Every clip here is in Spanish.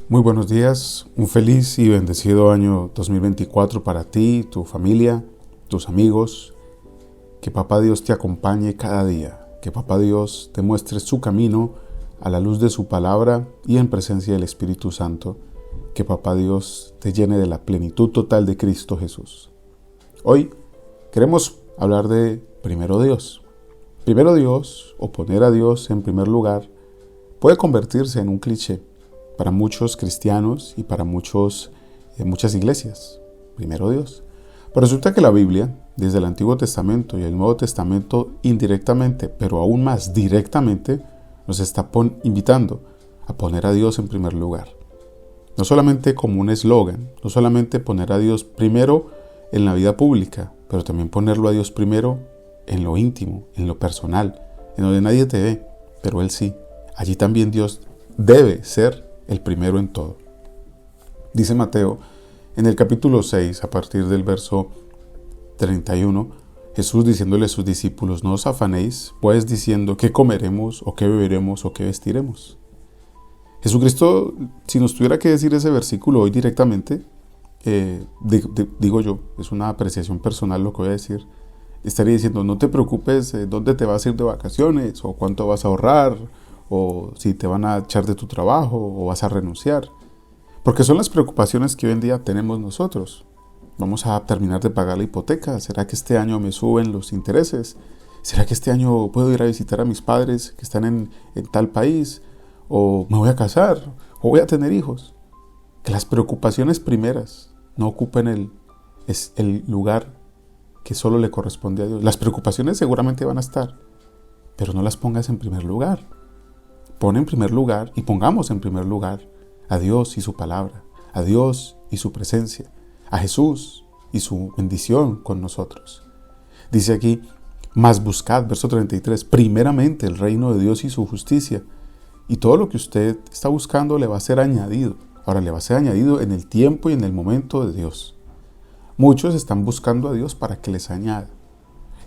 Muy buenos días, un feliz y bendecido año 2024 para ti, tu familia, tus amigos. Que Papá Dios te acompañe cada día, que Papá Dios te muestre su camino a la luz de su palabra y en presencia del Espíritu Santo. Que Papá Dios te llene de la plenitud total de Cristo Jesús. Hoy queremos hablar de primero Dios. Primero Dios, o poner a Dios en primer lugar, puede convertirse en un cliché para muchos cristianos y para muchas iglesias. Primero Dios. Pero resulta que la Biblia, desde el Antiguo Testamento y el Nuevo Testamento, indirectamente, pero aún más directamente, nos está invitando a poner a Dios en primer lugar. No solamente como un eslogan, no solamente poner a Dios primero en la vida pública, pero también ponerlo a Dios primero en lo íntimo, en lo personal, en donde nadie te ve, pero Él sí. Allí también Dios debe ser el primero en todo. Dice Mateo, en el capítulo 6, a partir del verso 31, Jesús diciéndole a sus discípulos: no os afanéis, pues diciendo qué comeremos, o qué beberemos, o qué vestiremos. Jesucristo, si nos tuviera que decir ese versículo hoy directamente, digo yo, es una apreciación personal lo que voy a decir, estaría diciendo: no te preocupes dónde te vas a ir de vacaciones, o cuánto vas a ahorrar, o si te van a echar de tu trabajo, o vas a renunciar. Porque son las preocupaciones que hoy en día tenemos nosotros. ¿Vamos a terminar de pagar la hipoteca? ¿Será que este año me suben los intereses? ¿Será que este año puedo ir a visitar a mis padres que están en tal país? ¿O me voy a casar? ¿O voy a tener hijos? Que las preocupaciones primeras no ocupen el lugar que solo le corresponde a Dios. Las preocupaciones seguramente van a estar, pero no las pongas en primer lugar. Pon en primer lugar y pongamos en primer lugar a Dios y su palabra, a Dios y su presencia, a Jesús y su bendición con nosotros. Dice aquí: mas buscad, verso 33, primeramente el reino de Dios y su justicia, y todo lo que usted está buscando le va a ser añadido. Ahora, le va a ser añadido en el tiempo y en el momento de Dios. Muchos están buscando a Dios para que les añada.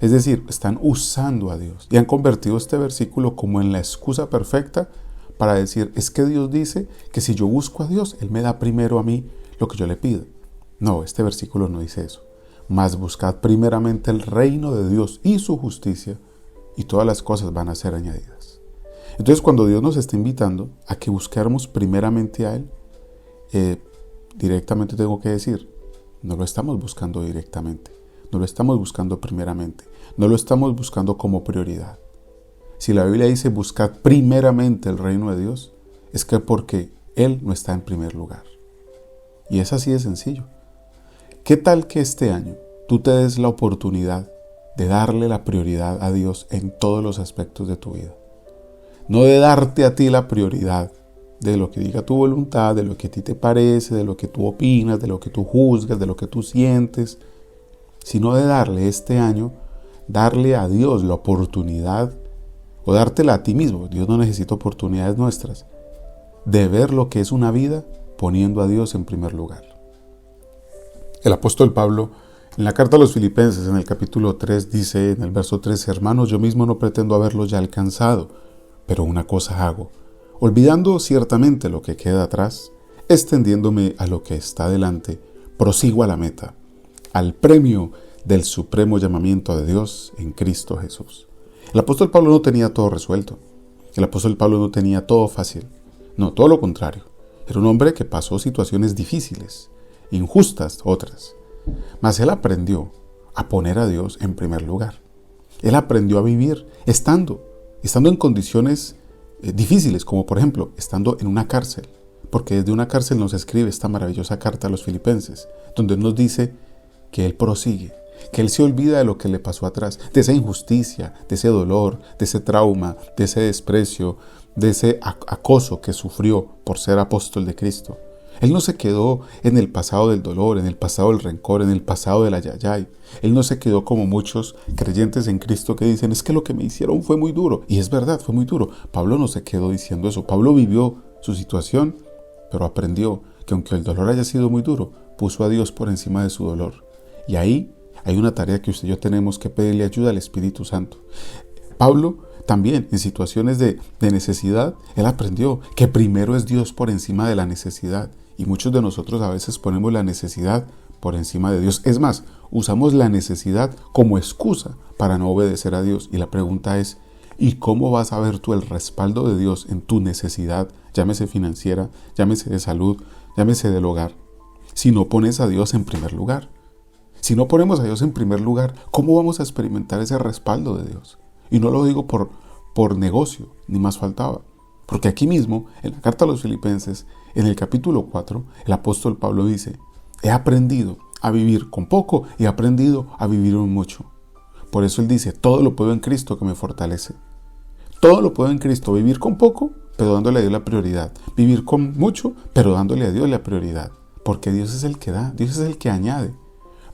Es decir, están usando a Dios y han convertido este versículo como en la excusa perfecta para decir: es que Dios dice que si yo busco a Dios, Él me da primero a mí lo que yo le pido. No, este versículo no dice eso. Mas buscad primeramente el reino de Dios y su justicia, y todas las cosas van a ser añadidas. Entonces, cuando Dios nos está invitando a que busquemos primeramente a Él, directamente tengo que decir, no lo estamos buscando directamente, no lo estamos buscando primeramente, no lo estamos buscando como prioridad. Si la Biblia dice buscad primeramente el reino de Dios, es que porque Él no está en primer lugar. Y es así de sencillo. ¿Qué tal que este año tú te des la oportunidad de darle la prioridad a Dios en todos los aspectos de tu vida? No de darte a ti la prioridad de lo que diga tu voluntad, de lo que a ti te parece, de lo que tú opinas, de lo que tú juzgas, de lo que tú sientes, sino de darle este año, darle a Dios la oportunidad, o dártela a ti mismo. Dios no necesita oportunidades nuestras, de ver lo que es una vida poniendo a Dios en primer lugar. El apóstol Pablo, en la carta a los Filipenses, en el capítulo 3, dice en el verso 13: hermanos, yo mismo no pretendo haberlos ya alcanzado, pero una cosa hago, olvidando ciertamente lo que queda atrás, extendiéndome a lo que está delante, prosigo a la meta, al premio del supremo llamamiento de Dios en Cristo Jesús. El apóstol Pablo no tenía todo resuelto. El apóstol Pablo no tenía todo fácil. No, todo lo contrario. Era un hombre que pasó situaciones difíciles, injustas otras. Mas él aprendió a poner a Dios en primer lugar. Él aprendió a vivir estando en condiciones difíciles, como por ejemplo, estando en una cárcel. Porque desde una cárcel nos escribe esta maravillosa carta a los Filipenses, donde nos dice que él prosigue, que él se olvida de lo que le pasó atrás, de esa injusticia, de ese dolor, de ese trauma, de ese desprecio, de ese acoso que sufrió por ser apóstol de Cristo. Él no se quedó en el pasado del dolor, en el pasado del rencor, en el pasado del ayayay. Él no se quedó como muchos creyentes en Cristo que dicen: es que lo que me hicieron fue muy duro. Y es verdad, fue muy duro. Pablo no se quedó diciendo eso. Pablo vivió su situación, pero aprendió que aunque el dolor haya sido muy duro, puso a Dios por encima de su dolor. Y ahí hay una tarea que usted y yo tenemos que pedirle ayuda al Espíritu Santo. Pablo también en situaciones de necesidad, él aprendió que primero es Dios por encima de la necesidad. Y muchos de nosotros a veces ponemos la necesidad por encima de Dios. Es más, usamos la necesidad como excusa para no obedecer a Dios. Y la pregunta es, ¿y cómo vas a ver tú el respaldo de Dios en tu necesidad, llámese financiera, llámese de salud, llámese del hogar, si no pones a Dios en primer lugar? Si no ponemos a Dios en primer lugar, ¿cómo vamos a experimentar ese respaldo de Dios? Y no lo digo por negocio, ni más faltaba. Porque aquí mismo, en la carta a los Filipenses, en el capítulo 4, el apóstol Pablo dice, he aprendido a vivir con poco y he aprendido a vivir con mucho. Por eso él dice, todo lo puedo en Cristo que me fortalece. Todo lo puedo en Cristo, vivir con poco, pero dándole a Dios la prioridad. Vivir con mucho, pero dándole a Dios la prioridad. Porque Dios es el que da, Dios es el que añade.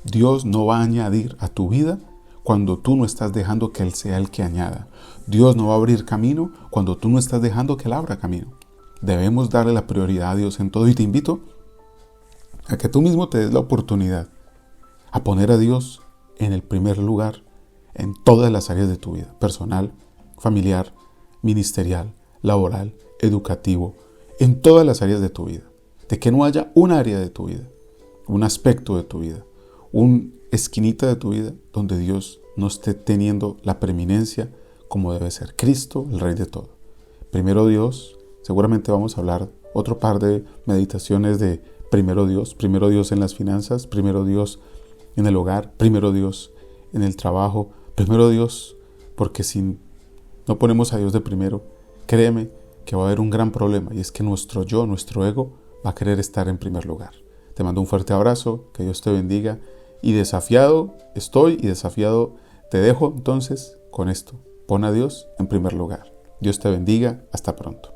Dios no va a añadir a tu vida cuando tú no estás dejando que Él sea el que añada. Dios no va a abrir camino cuando tú no estás dejando que Él abra camino. Debemos darle la prioridad a Dios en todo y te invito a que tú mismo te des la oportunidad a poner a Dios en el primer lugar en todas las áreas de tu vida, personal, familiar, ministerial, laboral, educativo, en todas las áreas de tu vida. De que no haya un área de tu vida, un aspecto de tu vida, una esquinita de tu vida donde Dios no esté teniendo la preeminencia como debe ser. Cristo, el Rey de todo. Primero Dios, seguramente vamos a hablar otro par de meditaciones de primero Dios en las finanzas, primero Dios en el hogar, primero Dios en el trabajo, primero Dios, porque si no ponemos a Dios de primero, créeme que va a haber un gran problema y es que nuestro yo, nuestro ego, va a querer estar en primer lugar. Te mando un fuerte abrazo, que Dios te bendiga y desafiado estoy y desafiado te dejo entonces con esto. Pon a Dios en primer lugar. Dios te bendiga, hasta pronto.